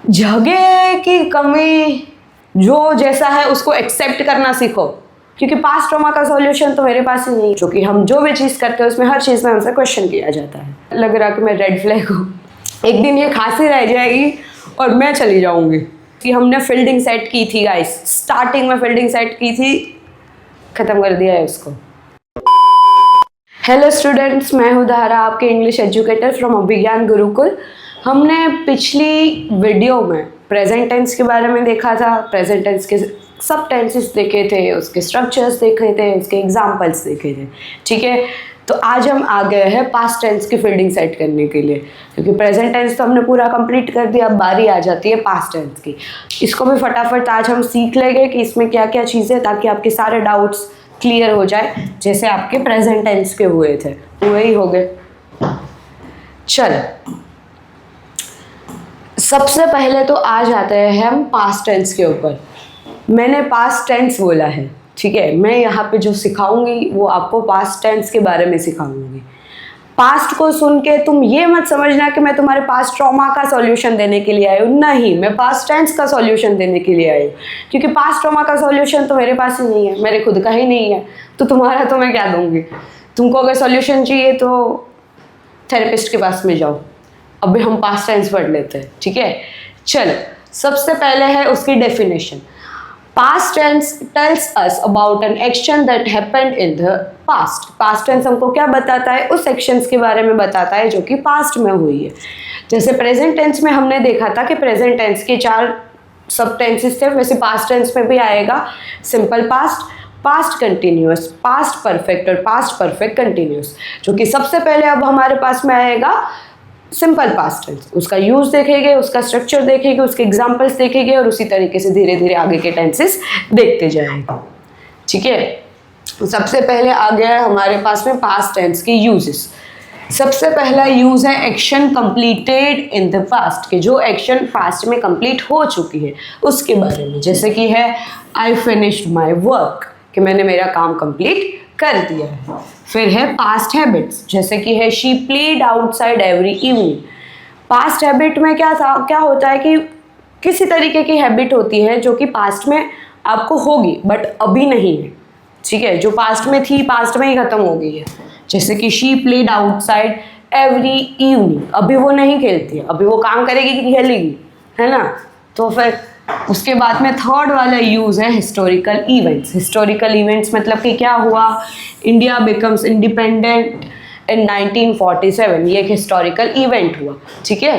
जगह की कमी, जो जैसा है उसको एक्सेप्ट करना सीखो, क्योंकि पास्ट ट्रॉमा का सॉल्यूशन तो मेरे पास ही नहीं है, क्योंकि हम जो भी चीज़ करते हैं उसमें हर चीज़ में हमसे क्वेश्चन किया जाता है। लग रहा कि मैं रेड फ्लैग हूँ, एक दिन ये खांसी रह जाएगी और मैं चली जाऊँगी। कि हमने फील्डिंग सेट की थी गाइस, स्टार्टिंग में फील्डिंग सेट की थी, ख़त्म कर दिया है उसको। हेलो स्टूडेंट्स, मैं हूँ धारा, आपके इंग्लिश एजुकेटर फ्रॉम अभिज्ञान गुरुकुल। हमने पिछली वीडियो में प्रेजेंट टेंस के बारे में देखा था, प्रेजेंट टेंस के सब टेंसेस देखे थे, उसके स्ट्रक्चर्स देखे थे, उसके एग्जांपल्स देखे थे, ठीक है। तो आज हम आ गए हैं पास्ट टेंस की फील्डिंग सेट करने के लिए, क्योंकि प्रेजेंट टेंस तो हमने पूरा कंप्लीट कर दिया, अब बारी आ जाती है पास्ट टेंस की। इसको भी फटाफट आज हम सीख लेंगे कि इसमें क्या क्या चीज़ें, ताकि आपके सारे डाउट्स क्लियर हो जाए, जैसे आपके प्रेजेंट टेंस के हुए थे वही हो गए। चल, सबसे पहले तो आ जाते हैं हम पास्ट टेंस के ऊपर। मैंने पास्ट टेंस बोला है, ठीक है। मैं यहाँ पे जो सिखाऊंगी वो आपको पास्ट टेंस के बारे में सिखाऊंगी। पास्ट को सुन के तुम ये मत समझना कि मैं तुम्हारे पास्ट ट्रॉमा का सॉल्यूशन देने के लिए आई हूँ, नहीं, मैं पास्ट टेंस का सॉल्यूशन देने के लिए आई हूँ, क्योंकि पास्ट ट्रॉमा का सॉल्यूशन तो मेरे पास ही नहीं है, मेरे खुद का ही नहीं है, तो तुम्हारा तो मैं क्या दूंगी। तुमको अगर सॉल्यूशन चाहिए तो थेरेपिस्ट के पास में जाओ। अभी हम पास्ट टेंस पढ़ लेते हैं, ठीक है। चलो, सबसे पहले है उसकी definition. Past tense tells us about an action that happened in the past. Past tense हमको क्या बताता है, उस एक्शंस के बारे में बताता है जो कि पास्ट में हुई है। जैसे प्रेजेंट टेंस में हमने देखा था कि प्रेजेंट टेंस के 4 सब टेंसेस थे, वैसे पास्ट टेंस में भी आएगा simple past, past continuous, past perfect और पास्ट परफेक्ट कंटिन्यूअस। जो कि सबसे पहले अब हमारे पास में आएगा सिंपल पास्ट टेंस। उसका यूज देखेंगे, उसका स्ट्रक्चर देखेंगे, उसके एग्जांपल्स देखेंगे, और उसी तरीके से धीरे धीरे आगे के टेंसेस देखते जाएंगे, ठीक है। सबसे पहले आ गया है हमारे पास में पास्ट टेंस के यूजेस। सबसे पहला यूज है action completed in the past, के जो एक्शन पास्ट में कंप्लीट हो चुकी है उसके बारे में। जैसे कि है आई फिनिश्ड माई वर्क, कि मैंने मेरा काम कंप्लीट कर दिया है। फिर है पास्ट हैबिट्स, जैसे कि है she played outside every evening. Past habit में क्या था, क्या होता है कि किसी तरीके की हैबिट होती है जो कि पास्ट में आपको होगी बट अभी नहीं है, ठीक है। जो पास्ट में थी, पास्ट में ही खत्म हो गई है। जैसे कि she played outside every evening, अभी वो नहीं खेलती है, अभी वो काम करेगी कि खेलेगी, है ना। तो फिर उसके बाद में थर्ड वाला यूज है हिस्टोरिकल इवेंट्स। हिस्टोरिकल इवेंट्स मतलब कि क्या हुआ, इंडिया बिकम्स इंडिपेंडेंट इन 1947, ये एक हिस्टोरिकल इवेंट हुआ, ठीक है।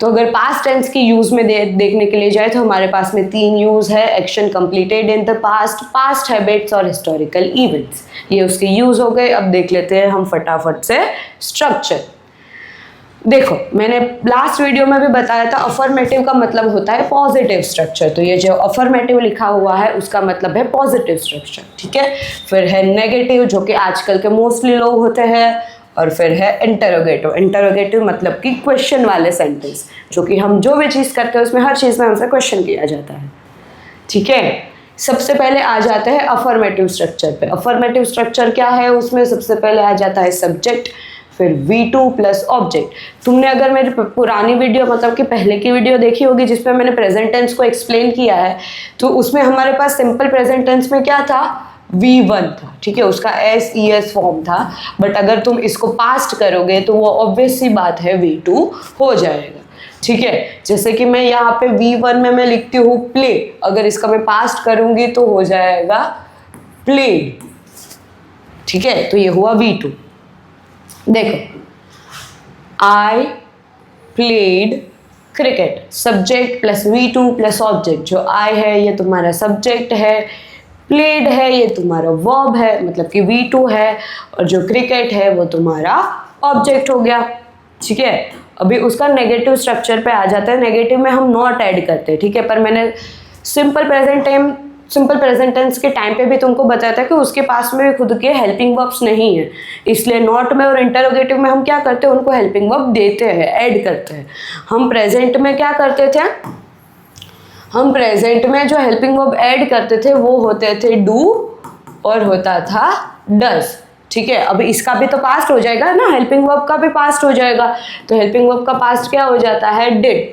तो अगर पास्ट टेंस की यूज में देखने के लिए जाए तो हमारे पास में 3 यूज है, action completed in the past, past habits और हिस्टोरिकल इवेंट्स। ये उसके यूज हो गए। अब देख लेते हैं हम फटाफट से स्ट्रक्चर। देखो, मैंने लास्ट वीडियो में भी बताया था अफर्मेटिव का मतलब होता है पॉजिटिव स्ट्रक्चर, तो ये जो अफर्मेटिव लिखा हुआ है उसका मतलब है पॉजिटिव स्ट्रक्चर, ठीक है। फिर है नेगेटिव, जो कि आजकल के मोस्टली लोग होते हैं, और फिर है इंटरोगेटिव। इंटरोगेटिव मतलब कि क्वेश्चन वाले सेंटेंस, जो कि हम जो भी चीज़ करते हैं उसमें हर चीज़ में हमसे क्वेश्चन किया जाता है, ठीक है। सबसे पहले आ जाते हैं अफर्मेटिव स्ट्रक्चर पे। अफर्मेटिव स्ट्रक्चर क्या है, उसमें सबसे पहले आ जाता है सब्जेक्ट, फिर V2 प्लस ऑब्जेक्ट। तुमने अगर मेरी पुरानी वीडियो, मतलब कि पहले की वीडियो देखी होगी जिसमें मैंने प्रेजेंट टेंस को एक्सप्लेन किया है, तो उसमें हमारे पास सिंपल प्रेजेंट टेंस में क्या था, V1 था, ठीक है, उसका SES फॉर्म था। बट अगर तुम इसको पास्ट करोगे तो वो ऑब्वियस सी बात है V2 हो जाएगा, ठीक है। जैसे कि मैं यहाँ पे V1 में मैं लिखती हूँ प्ले, अगर इसका मैं पास्ट करूँगी तो हो जाएगा प्लेड, ठीक है। तो ये हुआ V2। देखो, I played cricket, subject plus V2 plus object. जो आई है ये तुम्हारा सब्जेक्ट है, प्लेड है ये तुम्हारा वर्ब है, मतलब कि V2 है, और जो क्रिकेट है वो तुम्हारा ऑब्जेक्ट हो गया, ठीक है। अभी उसका नेगेटिव स्ट्रक्चर पे आ जाता है। नेगेटिव में हम नॉट ऐड करते हैं, ठीक है, पर मैंने सिंपल प्रेजेंट टेंस के टाइम पे भी तुमको बताया था कि उसके पास में भी खुद के हेल्पिंग वर्ब्स नहीं है, इसलिए नॉट में और इंटरोगेटिव में हम क्या करते हैं, उनको हेल्पिंग वर्ब देते हैं, ऐड करते हैं। हम प्रेजेंट में क्या करते थे, हम प्रेजेंट में जो हेल्पिंग वर्ब ऐड करते थे वो होते थे डू और होता था डज, ठीक है। अब इसका भी तो पास्ट हो जाएगा ना, हेल्पिंग वर्ब का भी पास्ट हो जाएगा, तो हेल्पिंग वर्ब का पास्ट क्या हो जाता है, डिड,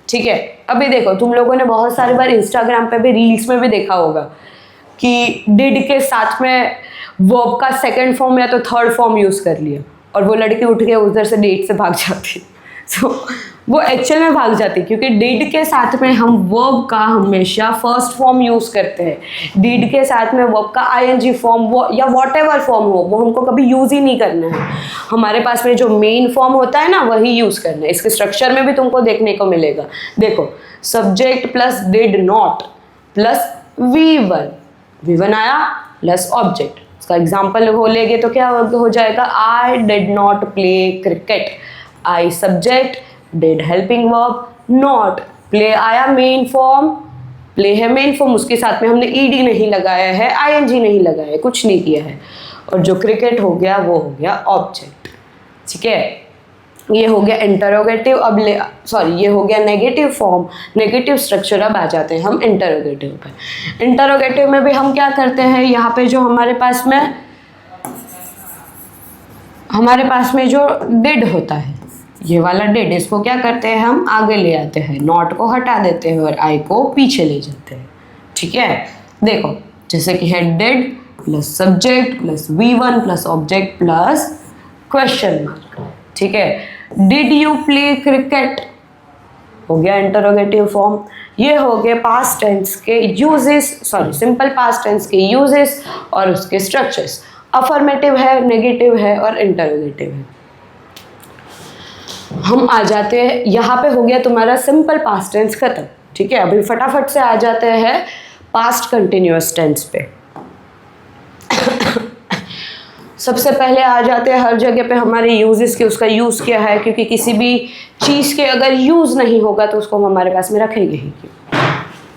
ठीक है। अभी देखो, तुम लोगों ने बहुत सारी बार इंस्टाग्राम पे भी, रील्स में भी देखा होगा कि डिड के साथ में वर्ब का सेकंड फॉर्म या तो थर्ड फॉर्म यूज कर लिया और वो लड़की उठ के उधर से डेट से भाग जाती। सो वो एक्चुअल में भाग जाती क्योंकि डिड के साथ में हम वर्ब का हमेशा फर्स्ट फॉर्म यूज करते हैं। डिड के साथ में वर्ब का आईएनजी फॉर्म वो या वॉटएवर फॉर्म हो वो हमको कभी यूज ही नहीं करना है। हमारे पास में जो मेन फॉर्म होता है ना वही यूज करना है। इसके स्ट्रक्चर में भी तुमको देखने को मिलेगा। देखो, subject plus did not plus V1 आया प्लस ऑब्जेक्ट। इसका एग्जाम्पल हो लेंगे तो क्या हो जाएगा, I did not play cricket. I subject, did helping verb, not play आया मेन फॉर्म, प्ले है मेन फॉर्म, उसके साथ में हमने ईडी नहीं लगाया है, आईएनजी नहीं लगाया है, कुछ नहीं किया है। और जो क्रिकेट हो गया वो हो गया ऑब्जेक्ट। ठीक है, ये हो गया इंटरोगेटिव। अब ये हो गया नेगेटिव फॉर्म, नेगेटिव स्ट्रक्चर। अब आ जाते हैं हम इंटरोगेटिव पर। इंटरोगेटिव में भी हम क्या करते हैं, यहाँ पे जो हमारे पास में जो डिड होता है, ये वाला डिड, इसको क्या करते हैं हम आगे ले आते हैं, नॉट को हटा देते हैं और आई को पीछे ले जाते हैं। ठीक है, देखो जैसे कि है did plus subject plus V1 plus object plus question mark. ठीक है, डिड यू प्ले क्रिकेट हो गया इंटरोगेटिव फॉर्म। ये हो गए पास्ट टेंस के यूजेस, सिंपल पास्ट टेंस के यूजेस और उसके स्ट्रक्चर्स। अफर्मेटिव है, नेगेटिव है और इंटरोगेटिव है। हम आ जाते हैं, यहाँ पे हो गया तुम्हारा सिंपल पास्ट टेंस खत्म। ठीक है, अभी फटाफट से आ जाते हैं पास्ट कंटिन्यूअस टेंस पे। सबसे पहले आ जाते हैं हर जगह पे हमारे यूजेस के, उसका यूज़ क्या है, क्योंकि किसी भी चीज़ के अगर यूज़ नहीं होगा तो उसको हम हमारे पास में रखेंगे ही क्यों।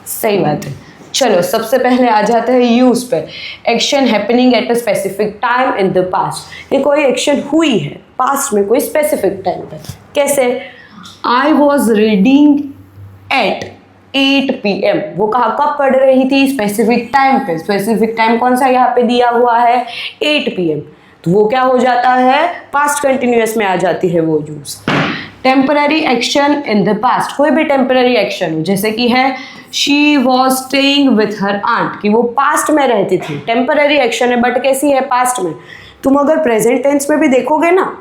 सही बात है। चलो सबसे पहले आ जाते हैं यूज पे। Action happening at a specific time in the past. ये कोई एक्शन हुई है पास्ट में कोई स्पेसिफिक टाइम पे। कैसे, I was reading at 8 PM। वो कहाँ कब पढ़ रही थी, स्पेसिफिक टाइम पे। स्पेसिफिक टाइम कौन सा यहाँ पे दिया हुआ है, 8 PM। तो वो क्या हो जाता है, पास्ट कंटिन्यूअस में आ जाती है वो use. Temporary action in the past, कोई भी टेम्पररी एक्शन हो, जैसे कि है she was staying with her aunt, कि वो पास्ट में रहती थी। टेम्पररी एक्शन है बट कैसी है, पास्ट में। तुम अगर प्रेजेंट टेंस में भी देखोगे ना,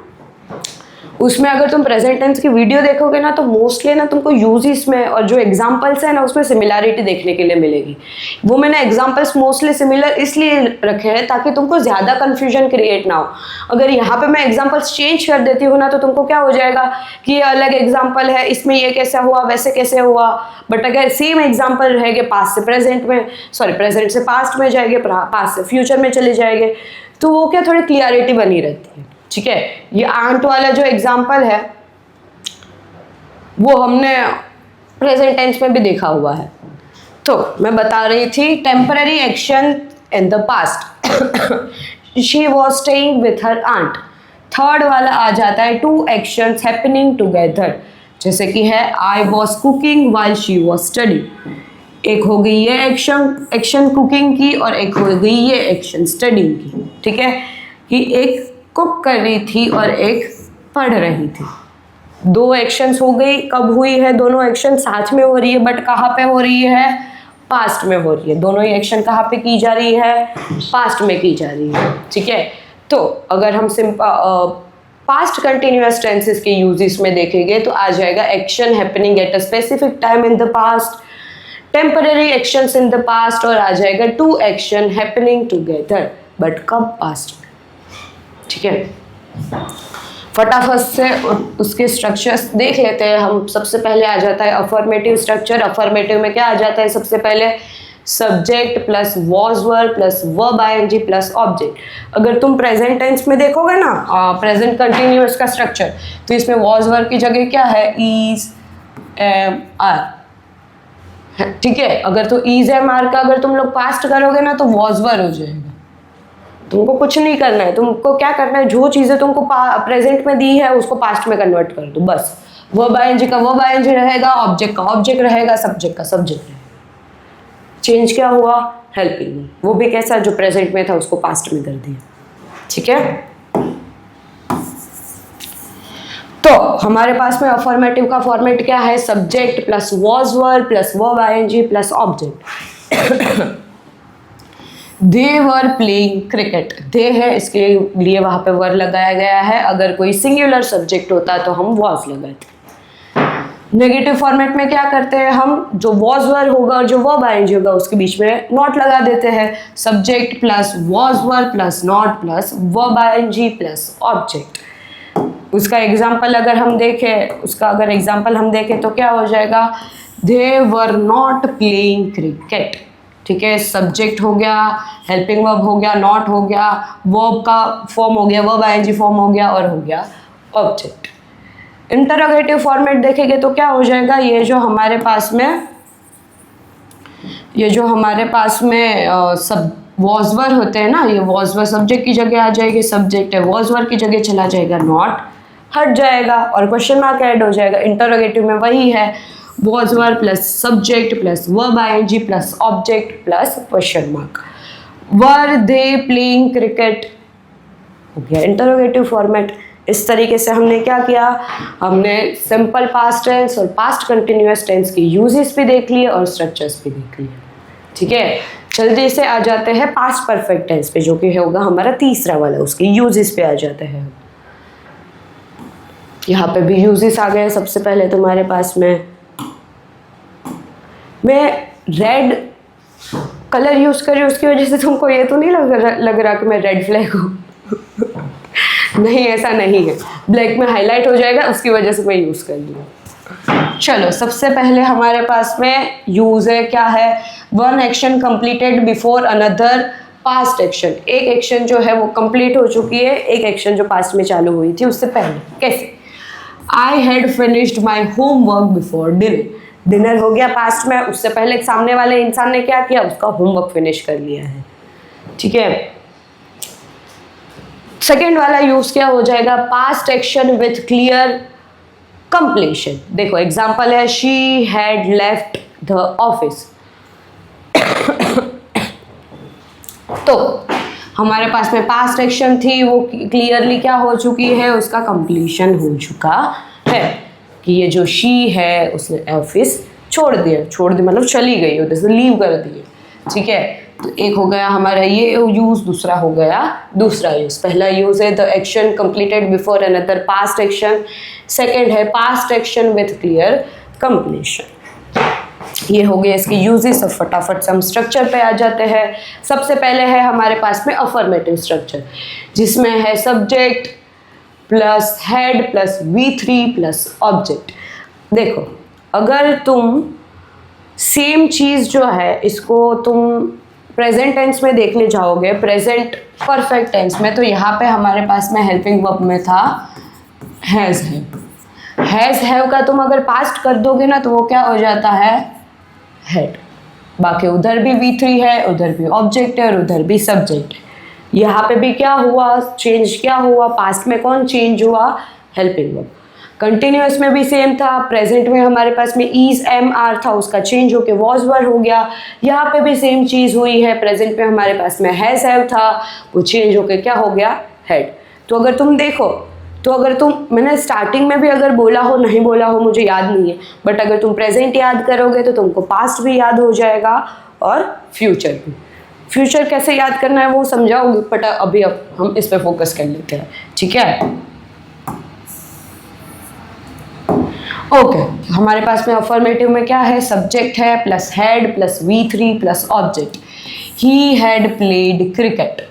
उसमें अगर तुम प्रेजेंट टेंस की वीडियो देखोगे ना तो मोस्टली ना तुमको यूजेस में और जो एग्जांपल्स है ना उसमें सिमिलैरिटी देखने के लिए मिलेगी। वो मैंने एग्जांपल्स मोस्टली सिमिलर इसलिए रखे हैं ताकि तुमको ज़्यादा कन्फ्यूजन क्रिएट ना हो। अगर यहाँ पे मैं एग्जांपल्स चेंज कर देती हूँ ना तो तुमको क्या हो जाएगा कि ये अलग एग्जाम्पल है, इसमें ये कैसा हुआ वैसे कैसे हुआ। बट अगर सेम एग्जाम्पल रहेंगे पास्ट से प्रेजेंट में, प्रेजेंट से पास्ट में जाएंगे, पास्ट से फ्यूचर में चले जाएंगे, तो वो क्या थोड़ी क्लियरिटी बनी रहती है। ठीक है, ये आंट वाला जो एग्जाम्पल है वो हमने प्रेजेंट टेंस में भी देखा हुआ है। तो मैं बता रही थी temporary action in the past, she was staying with her aunt. Third वाला आ जाता है टू एक्शंस हैपनिंग टुगेदर, जैसे कि है I was cooking while she was study. एक हो गई ये एक्शन कुकिंग की और एक हो गई ये एक्शन स्टडिंग की। ठीक है, कि एक कुक कर रही थी और एक पढ़ रही थी। दो एक्शंस हो गई, कब हुई है, दोनों एक्शन साथ में हो रही है बट कहाँ पे हो रही है, पास्ट में हो रही है। दोनों ही एक्शन कहाँ पे की जा रही है, पास्ट में की जा रही है। ठीक है, तो अगर हम पास्ट कंटिन्यूअस टेंसेस के यूजेस में देखेंगे तो आ जाएगा action happening at a specific time in the past, temporary actions in the past, और आ जाएगा two action happening together but कब, पास्ट में। ठीक है, फटाफट से उसके स्ट्रक्चर्स देख लेते हैं हम। सबसे पहले आ जाता है अफर्मेटिव स्ट्रक्चर। अफर्मेटिव में क्या आ जाता है, सबसे पहले subject plus was verb plus verb ING plus object. अगर तुम प्रेजेंट टेंस में देखोगे ना प्रेजेंट कंटिन्यूअस का स्ट्रक्चर, तो इसमें वॉज वर्ब की जगह क्या है, इज एम आर। ठीक है, अगर तो इज एम आर का अगर तुम लोग पास्ट करोगे ना तो वॉज वर्ब हो जाएगा। तुमको कुछ नहीं करना है, तुमको क्या करना है, जो चीज़ें तुमको प्रेजेंट में दी है उसको पास्ट में कन्वर्ट कर दो बस। वर्ब आईएनजी का वर्ब आईएनजी रहेगा, ऑब्जेक्ट का ऑब्जेक्ट रहेगा, सब्जेक्ट का सब्जेक्ट रहेगा। चेंज क्या हुआ, हेल्पिंग, वो भी कैसा, जो प्रेजेंट में था उसको पास्ट में कर दिया। ठीक है, तो हमारे पास में अफर्मेटिव का फॉर्मेट क्या है, subject plus was were plus verb ING plus object. They were playing cricket, they है इसके लिए वहां पे वर लगाया गया है। अगर कोई सिंगुलर सब्जेक्ट होता तो हम वॉज लगाते। नेगेटिव फॉर्मेट में क्या करते हैं हम, जो वॉज वर होगा और जो वर्ब आईएनजी होगा उसके बीच में नॉट लगा देते हैं। Subject plus was were plus not plus verb ING plus object. उसका एग्जाम्पल अगर हम देखें तो क्या हो जाएगा, they were not playing cricket. ठीक है, सब्जेक्ट हो गया, हेल्पिंग वर्ब हो गया, नॉट हो गया, वर्ब का फॉर्म हो गया, वर्ब आईएनजी फॉर्म हो गया और हो गया ऑब्जेक्ट। इंटरोगेटिव फॉर्मेट देखेंगे तो क्या हो जाएगा, ये जो हमारे पास में सब वॉजवर होते हैं ना, ये वॉजवर सब्जेक्ट की जगह आ जाएगी, सब्जेक्ट है वॉजवर की जगह चला जाएगा, नॉट हट जाएगा और क्वेश्चन मार्क ऐड हो जाएगा। इंटरोगेटिव में वही है, was were plus subject plus verb ING plus object plus question mark. Were they playing cricket हो गया इंटरोगेटिव फॉर्मेट। इस तरीके से हमने क्या किया, हमने सिंपल पास्ट टेंस और पास्ट कंटिन्यूअस टेंस के यूजेस भी देख लिए और स्ट्रक्चर्स भी देख लिए। ठीक है, जल्दी से आ जाते हैं पास्ट परफेक्ट टेंस पे, जो कि होगा हमारा तीसरा वाला, उसके यूजेस पे आ जाते हैं। यहाँ पे भी यूजेस आ गए। सबसे पहले तुम्हारे पास में मैं रेड कलर यूज कर रही हूँ, उसकी वजह से तुमको ये तो नहीं लग रहा कि मैं रेड फ्लैग हूँ। नहीं, ऐसा नहीं है, ब्लैक में हाईलाइट हो जाएगा, उसकी वजह से मैं यूज कर रही हूँ। चलो, सबसे पहले हमारे पास में यूज है, क्या है, one action completed before another past action. एक एक्शन जो है वो कंप्लीट हो चुकी है, एक एक्शन जो पास्ट में चालू हुई थी उससे पहले। कैसे, I had finished my homework before dinner. Dinner हो गया पास्ट में, उससे पहले सामने वाले इंसान ने क्या किया, उसका होमवर्क फिनिश कर लिया है। ठीक है, सेकेंड वाला यूज क्या हो जाएगा, past action with clear completion. देखो एग्जांपल है, she had left the office. तो हमारे पास में पास्ट एक्शन थी, वो क्लियरली क्या हो चुकी है, उसका कंप्लीशन हो चुका है कि ये जो शी है उसने ऑफिस छोड़ दिया मतलब चली गई, उधर से लीव कर दिए। ठीक है, तो एक हो गया हमारा ये यूज, दूसरा हो गया दूसरा यूज। पहला यूज है the action completed before another past action, second है past action with clear completion. ये हो गए इसके यूजेस। अब फटाफट से हम स्ट्रक्चर पे आ जाते हैं। सबसे पहले है हमारे पास में अफर्मेटिव स्ट्रक्चर, जिसमें है subject plus had plus V3 plus object. देखो, अगर तुम सेम चीज़ जो है इसको तुम प्रेजेंट टेंस में देखने जाओगे, प्रेजेंट परफेक्ट टेंस में, तो यहाँ पे हमारे पास में हेल्पिंग वर्ब में था हैज़ हैव। हैज़ हैव का तुम अगर पास्ट कर दोगे ना तो वो क्या हो जाता है, हैड। बाकी उधर भी V3 है, उधर भी ऑब्जेक्ट है और उधर भी सब्जेक्ट है। यहाँ पे भी क्या हुआ, चेंज क्या हुआ, पास्ट में कौन चेंज हुआ, हेल्पिंग वर्ब। कंटिन्यूअस में भी सेम था, प्रेजेंट में हमारे पास में इज एम आर था, उसका चेंज होके वॉज वर हो गया। यहाँ पे भी सेम चीज़ हुई है, प्रेजेंट में हमारे पास में हैज़ हैव था, वो चेंज होके क्या हो गया, हैड। तो अगर तुम देखो, तो अगर मैंने स्टार्टिंग में भी अगर बोला हो, नहीं बोला हो मुझे याद नहीं है, बट अगर तुम प्रेजेंट याद करोगे तो तुमको पास्ट भी याद हो जाएगा और फ्यूचर भी। फ्यूचर कैसे याद करना है वो समझाओगे, बट अभी हम इस पे फोकस कर लेते हैं। ठीक है, ओके, हमारे पास में अफर्मेटिव में क्या है, सब्जेक्ट है plus had plus V3 plus object. He had played cricket.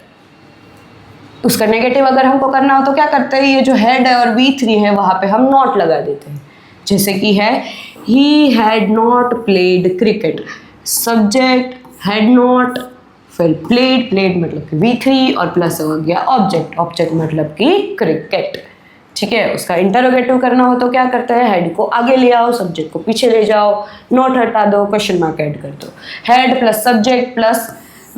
उसका नेगेटिव अगर हमको करना हो तो क्या करते हैं, ये जो हेड है और V3 है वहाँ पे हम नॉट लगा देते हैं। जैसे कि है he had not played cricket, subject had not, फिर प्लेड मतलब कि V3 और प्लस हो गया ऑब्जेक्ट मतलब कि क्रिकेट। ठीक है, उसका इंटरोगेटिव करना हो तो क्या करते हैं, हेड को आगे ले आओ, सब्जेक्ट को पीछे ले जाओ, नॉट हटा दो, क्वेश्चन मार्क ऐड कर दो। Head plus subject plus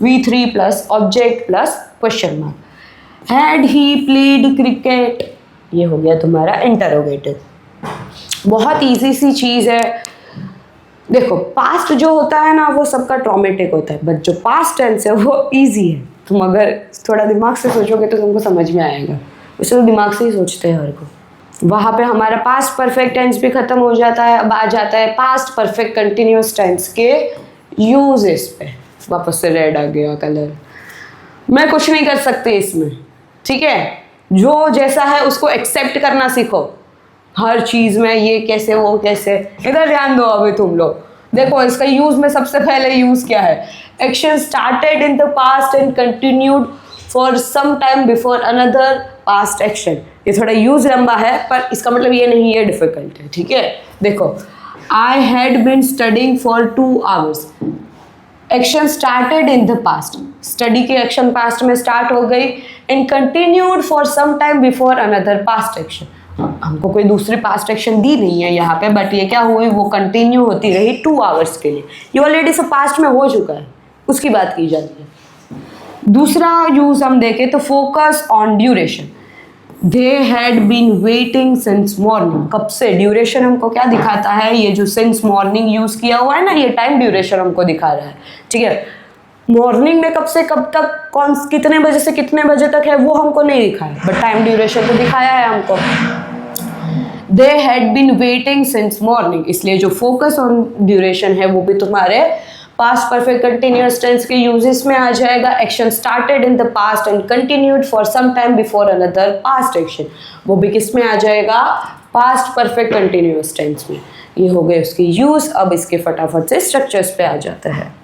V3 plus object plus question mark. Had he played cricket, ये हो गया तुम्हारा इंटरोगेटिव। बहुत ईजी सी चीज़ है। देखो, पास्ट जो होता है ना वो सबका ट्रॉमेटिक होता है, बट जो पास्ट टेंस है वो ईजी है। तुम अगर थोड़ा दिमाग से सोचोगे तो तुमको समझ में आएगा, उसे तो दिमाग से ही सोचते हैं हर को। वहाँ पे हमारा पास्ट परफेक्ट टेंस भी खत्म हो जाता है। अब आ जाता है पास्ट परफेक्ट कंटिन्यूस टेंस के यूजेस पे। वापस से रेड आ गया कलर। मैं कुछ नहीं कर सकती इसमें, ठीक है। जो जैसा है उसको एक्सेप्ट करना सीखो हर चीज में, ये कैसे वो कैसे। इधर ध्यान दो अभी तुम लोग, देखो इसका यूज में सबसे पहले यूज क्या है, action started in the past and continued for some time before another past action. ये थोड़ा यूज लंबा है पर इसका मतलब ये नहीं है डिफिकल्ट है, ठीक है। देखो, I had been studying for 2 hours। Action started in the past, study की एक्शन पास्ट में स्टार्ट हो गई, and continued for some time before another past action. हमको कोई दूसरी पास्ट एक्शन दी नहीं है यहाँ पे, बट ये क्या हुई, वो कंटिन्यू होती रही 2 hours के लिए। ये ऑलरेडी सब पास्ट में हो चुका है, उसकी बात की जाती है। दूसरा यूज हम देखें तो focus on duration. They had been waiting since morning. कब से, ड्यूरेशन हमको क्या दिखाता है, ये जो सिंस मॉर्निंग यूज किया हुआ है ना, ये टाइम ड्यूरेशन हमको दिखा रहा है, ठीक है। मॉर्निंग में कब से कब तक, कौन कितने बजे से कितने बजे तक है वो हमको नहीं दिखाया, बट टाइम ड्यूरेशन तो दिखाया है हमको। They had been waiting since morning, इसलिए जो फोकस ऑन ड्यूरेशन है वो भी तुम्हारे पास्ट परफेक्ट कंटिन्यूअस टेंस के यूजेस में आ जाएगा। Action started in the past and continued for some time before another past action, वो भी किस में आ जाएगा, पास्ट परफेक्ट कंटिन्यूअस टेंस में। ये हो गए उसके यूज। अब इसके फटाफट से स्ट्रक्चर्स पे आ जाते हैं।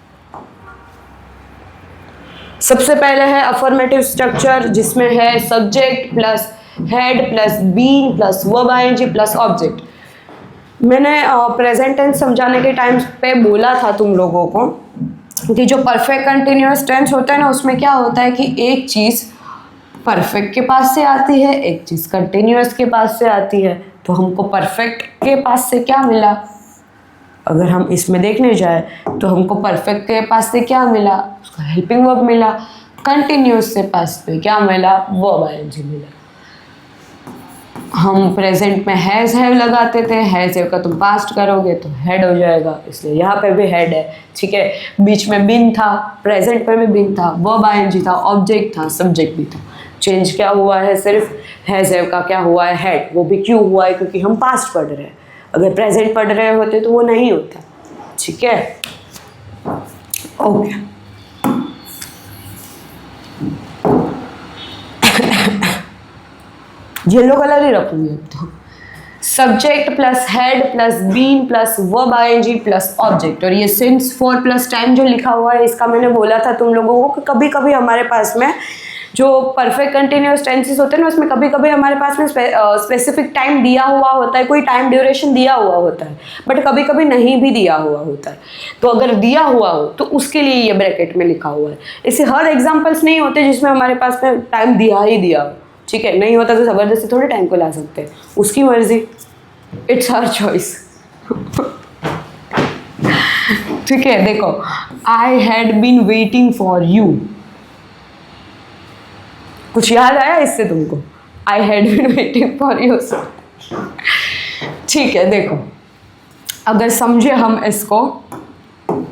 सबसे पहले है अफर्मेटिव स्ट्रक्चर, जिसमें है subject plus had plus been plus verb ING plus object. मैंने प्रेजेंट टेंस समझाने के टाइम पे बोला था तुम लोगों को कि जो परफेक्ट कंटिन्यूअस टेंस होता है ना, उसमें क्या होता है कि एक चीज़ परफेक्ट के पास से आती है, एक चीज़ कंटिन्यूअस के पास से आती है। तो हमको परफेक्ट के पास से क्या मिला, अगर हम इसमें देखने जाए तो हमको परफेक्ट के पास से क्या मिला, उसका हेल्पिंग वर्ब मिला। कंटिन्यूअस से पास पे क्या मिला, वर्ब आईएनजी मिला। हम प्रेजेंट में हैज हैव लगाते थे, हैज हैव का तुम पास्ट करोगे तो हेड हो जाएगा, इसलिए यहाँ पे भी हेड है, ठीक है। बीच में बिन था, प्रेजेंट में भी बिन था, वर्ब आईएनजी था, ऑब्जेक्ट था, सब्जेक्ट भी था। चेंज क्या हुआ है, सिर्फ हैज हैव का क्या हुआ है, हेड। वो भी क्यों हुआ है, क्योंकि हम पास्ट पढ़ रहे हैं। अगर प्रेजेंट पढ़ रहे होते तो वो नहीं होता, ठीक है। ओके, येलो कलर ही रखूंगी अब तो। Subject plus had plus been plus verb ING plus object, और ये सिंस फॉर प्लस टाइम जो लिखा हुआ है, इसका मैंने बोला था तुम लोगों को कि कभी कभी हमारे पास में जो परफेक्ट कंटिन्यूअस टेंसेस होते हैं ना, उसमें कभी कभी हमारे पास में स्पेसिफिक टाइम दिया हुआ होता है, कोई टाइम ड्यूरेशन दिया हुआ होता है, बट कभी कभी नहीं भी दिया हुआ होता है। तो अगर दिया हुआ हो तो उसके लिए ये ब्रैकेट में लिखा हुआ है। इससे हर एग्जाम्पल्स नहीं होते जिसमें हमारे पास में टाइम दिया ही दिया हो, ठीक है। नहीं होता तो ज़बरदस्ती थोड़े टाइम को ला सकते हैं, उसकी मर्जी, इट्स हर चॉइस। ठीक है, देखो, I had been waiting for you. कुछ याद आया इससे तुमको, I had been waiting for you. ठीक है, देखो, अगर समझे हम इसको,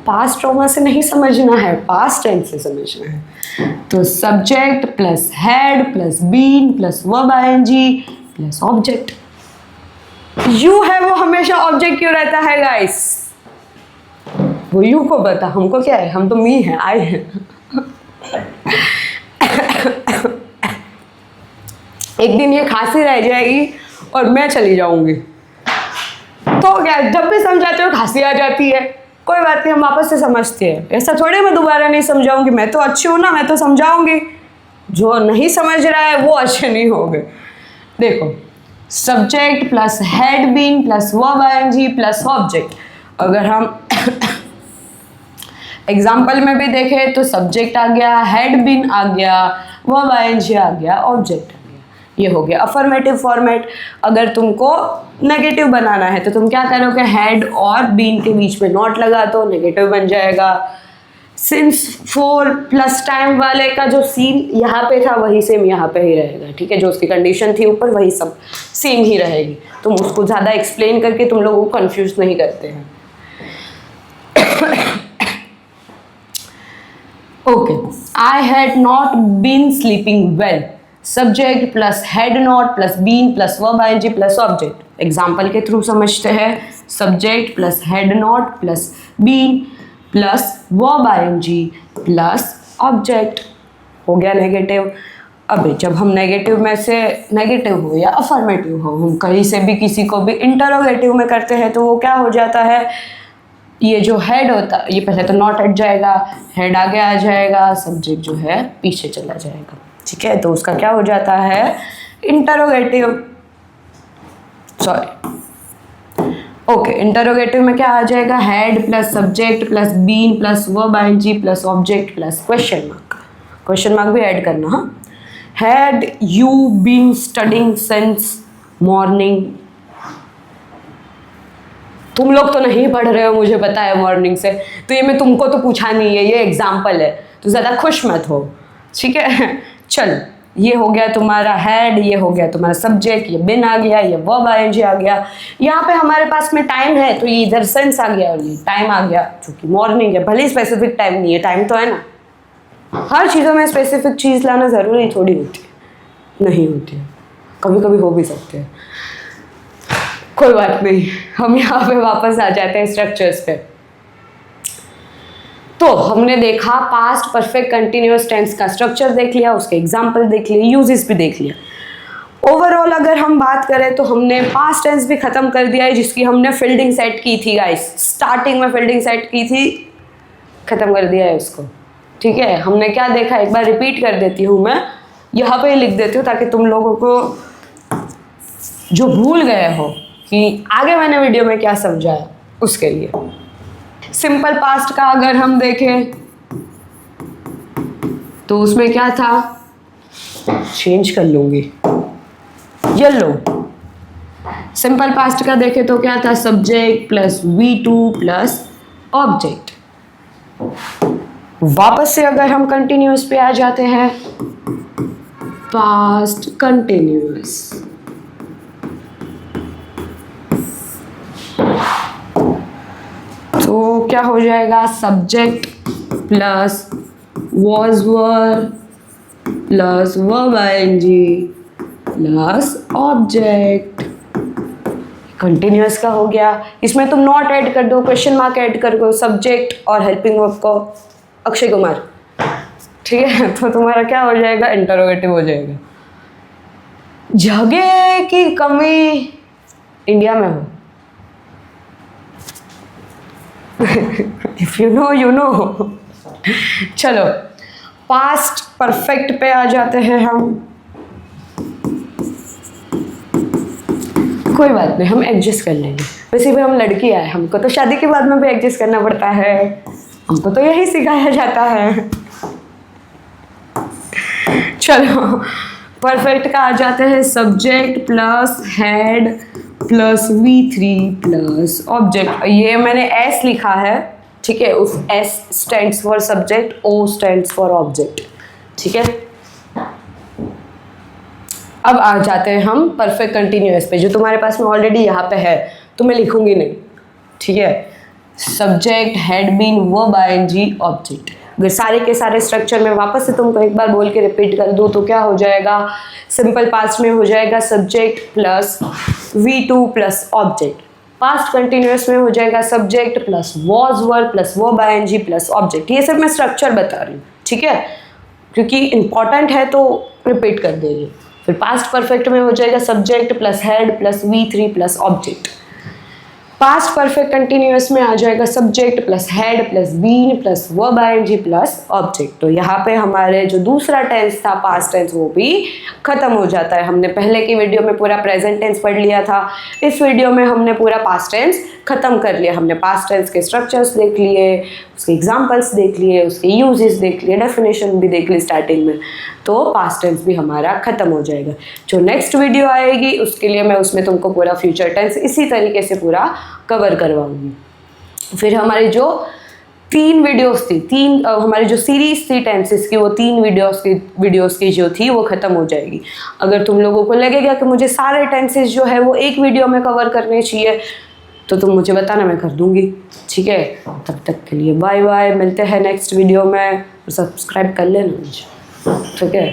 पास्ट ट्रॉमा से नहीं समझना है, पास्ट टेंस से समझना है। तो subject plus had plus been plus verb ING plus object. You है वो हमेशा ऑब्जेक्ट क्यों रहता है गाइस, वो यू को बता, हमको क्या है, हम तो मी है, आई है। एक दिन ये खांसी रह जाएगी और मैं चली जाऊंगी, तो क्या, जब भी समझाते हो खांसी आ जाती है, कोई बात नहीं, हम वापस से समझते हैं। ऐसा थोड़े मैं दोबारा नहीं समझाऊंगी, मैं तो अच्छी हूँ ना, मैं तो समझाऊंगी। जो नहीं समझ रहा है वो अच्छे नहीं होंगे। देखो, subject plus had been plus verb ING plus object. अगर हम एग्जाम्पल में भी देखें तो सब्जेक्ट आ गया, हेड बीन आ गया, वर्ब आईएनजी आ गया, ऑब्जेक्ट आ गया। ये हो गया अफर्मेटिव फॉर्मेट। अगर तुमको नेगेटिव बनाना है तो तुम क्या करोगे, हेड और बीन के बीच में नॉट लगा दो, नेगेटिव बन जाएगा। सिंस फॉर प्लस टाइम वाले का जो सीन यहाँ पे था वही सेम यहाँ पे ही रहेगा, ठीक है। जो उसकी कंडीशन थी ऊपर वही सब सेम ही रहेगी। तुम उसको ज़्यादा एक्सप्लेन करके तुम लोगों को कंफ्यूज नहीं करते हैं। Okay, I had not been sleeping well. Subject plus had not plus been plus verb ING plus object. Example के थ्रू समझते हैं। Subject plus had not plus been plus verb ING plus object. हो गया negative. अब जब हम negative में से नेगेटिव हो या अफर्मेटिव हो, हम कहीं से भी किसी को भी इंटरोगेटिव में करते हैं तो वो क्या हो जाता है, ये जो हेड होता है ये पहले तो नॉट हट जाएगा, हेड आगे आ जाएगा, सब्जेक्ट जो है पीछे चला जाएगा। ठीक है, तो उसका क्या हो जाता है, इंटरोगेटिव। सॉरी, ओके, इंटरोगेटिव में क्या आ जाएगा, had plus subject plus been plus verb ING plus object plus question mark. Question mark भी ऐड करना। हाँ, had you been studying since morning. तुम लोग तो नहीं पढ़ रहे हो, मुझे पता है मॉर्निंग से, तो ये मैं तुमको तो पूछा नहीं है, ये एग्जाम्पल है, तो ज़्यादा खुश मत हो। ठीक है, चल, ये हो गया तुम्हारा हेड, ये हो गया तुम्हारा सब्जेक्ट, ये बिन आ गया, ये वर्ब आईएनजी आ गया। यहाँ पे हमारे पास में टाइम है तो ये इधर सेंस आ गया और ये टाइम आ गया, क्योंकि मॉर्निंग है, भले ही स्पेसिफिक टाइम नहीं है, टाइम तो है ना। हर चीज़ों में स्पेसिफिक चीज़ लाना ज़रूरी थोड़ी होती है, नहीं होती है, कभी कभी हो भी सकते हैं। कोई बात नहीं, हम यहाँ पे वापस आ जाते हैं स्ट्रक्चर्स पे। तो हमने देखा पास्ट परफेक्ट कंटिन्यूअस टेंस का स्ट्रक्चर देख लिया, उसके एग्जाम्पल देख लिए, यूजेस भी देख लिया। ओवरऑल अगर हम बात करें तो हमने पास्ट टेंस भी खत्म कर दिया है, जिसकी हमने फील्डिंग सेट की थी गाइस, स्टार्टिंग में फील्डिंग सेट की थी, खत्म कर दिया है उसको। ठीक है, हमने क्या देखा, एक बार रिपीट कर देती हूँ मैं, यहाँ पे लिख देती हूँ ताकि तुम लोगों को जो भूल गए हो कि आगे मैंने वीडियो में क्या समझाया उसके लिए। सिंपल पास्ट का अगर हम देखें तो उसमें क्या था, चेंज कर लूंगी, ये लो। सिंपल पास्ट का देखें तो क्या था, subject plus V2 plus object. वापस से अगर हम कंटिन्यूअस पे आ जाते हैं, पास्ट कंटिन्यूअस, तो क्या हो जाएगा, subject plus was were plus verb ING plus object. Continuous का हो गया। इसमें तुम नॉट ऐड कर दो, क्वेश्चन मार्क ऐड कर दो, सब्जेक्ट और हेल्पिंग वर्ब को अक्षय कुमार। ठीक है, तो तुम्हारा क्या हो जाएगा, इंटरोगेटिव हो जाएगा। जगह की कमी इंडिया में हो, if you know you know. चलो पास्ट परफेक्ट पे आ जाते हैं हम। कोई बात नहीं, हम एडजस्ट कर लेंगे, वैसे भी हम लड़की आए, हमको तो शादी के बाद में भी एडजस्ट करना पड़ता है, हमको तो यही सिखाया जाता है। चलो परफेक्ट का आ जाते हैं, subject plus had plus V3 plus object. ये मैंने S लिखा है, ठीक है, उस S stands for subject, O stands for object. ठीक है, अब आ जाते हैं हम परफेक्ट कंटिन्यूअस पे, जो तुम्हारे पास में ऑलरेडी यहाँ पे है, तो मैं लिखूंगी नहीं। ठीक है, subject had been verb ING object. अगर सारे के सारे स्ट्रक्चर में वापस से तुमको एक बार बोल के रिपीट कर दूँ तो क्या हो जाएगा, सिंपल पास्ट में हो जाएगा subject plus V2 plus object. Past continuous में हो जाएगा subject plus was were plus verb ING plus object. ये सिर्फ मैं स्ट्रक्चर बता रही हूँ, ठीक है, क्योंकि इंपॉर्टेंट है तो रिपीट कर देंगे। फिर पास्ट परफेक्ट में हो जाएगा subject plus had plus V3 plus object. Past perfect continuous में आ जाएगा subject plus had plus been plus verb ING plus object. तो यहाँ पे हमारे जो दूसरा टेंस था पास्ट टेंस, वो भी खत्म हो जाता है। हमने पहले की वीडियो में पूरा प्रेजेंट टेंस पढ़ लिया था, इस वीडियो में हमने पूरा पास्ट टेंस खत्म कर लिया। हमने पास्ट टेंस के स्ट्रक्चर्स देख लिए, उसके एग्जाम्पल्स देख लिए, उसके यूजेस देख लिए, डेफिनेशन भी देख ली स्टार्टिंग में, तो पास्ट टेंस भी हमारा खत्म हो जाएगा। जो नेक्स्ट वीडियो आएगी उसके लिए मैं उसमें तुमको पूरा फ्यूचर टेंस इसी तरीके से पूरा कवर करवाऊंगी। फिर हमारी जो 3 वीडियोस थी, हमारी जो सीरीज थी टेंसेस की, वो 3 वीडियोस की जो थी वो खत्म हो जाएगी। अगर तुम लोगों को लगेगा कि मुझे सारे टेंसेस जो है वो एक वीडियो में कवर करने चाहिए तो तुम मुझे बताना, मैं कर दूंगी। ठीक है, तब तक के लिए बाय बाय, मिलते हैं नेक्स्ट वीडियो में। सब्सक्राइब कर लेना मुझे, ठीक है।